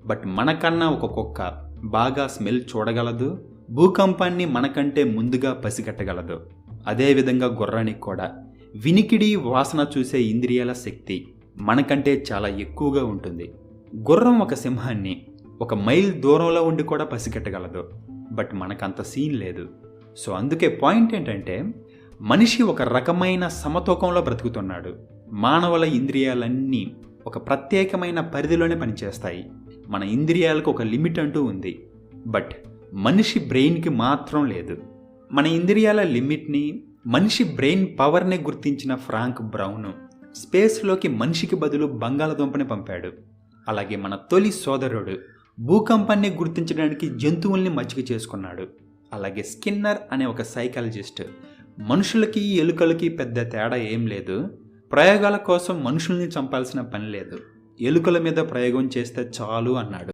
But మనకన్నా ఒక కుక్క బాగా స్మెల్ చూడగలదు, భూకంపాన్ని మనకంటే ముందుగా పసిగట్టగలదు. అదేవిధంగా గుర్రానికి కూడా వినికిడి, వాసన చూసే ఇంద్రియాల శక్తి మనకంటే చాలా ఎక్కువగా ఉంటుంది. గుర్రం ఒక సింహాన్ని 1 మైల్ దూరంలో ఉండి కూడా పసిగట్టగలదు, బట్ మనకంత సీన్ లేదు. సో అందుకే పాయింట్ ఏంటంటే, మనిషి ఒక రకమైన సమతూకంలో బ్రతుకుతున్నాడు. మానవుల ఇంద్రియాలన్నీ ఒక ప్రత్యేకమైన పరిధిలోనే పనిచేస్తాయి. మన ఇంద్రియాలకు ఒక లిమిట్ అంటూ ఉంది, బట్ మనిషి బ్రెయిన్కి మాత్రం లేదు. మన ఇంద్రియాల లిమిట్ని, మనిషి బ్రెయిన్ పవర్ని గుర్తించిన ఫ్రాంక్ బ్రౌన్ స్పేస్లోకి మనిషికి బదులు బంగాళదుంపని పంపాడు. అలాగే మన తొలి సోదరుడు భూకంపాన్ని గుర్తించడానికి జంతువుల్ని మచ్చిక చేసుకున్నాడు. అలాగే స్కిన్నర్ అనే ఒక సైకాలజిస్ట్ మనుషులకి ఎలుకలకి పెద్ద తేడా ఏం లేదు, ప్రయోగాల కోసం మనుషుల్ని చంపాల్సిన పని లేదు, ఎలుకల మీద ప్రయోగం చేస్తే చాలు అన్నాడు.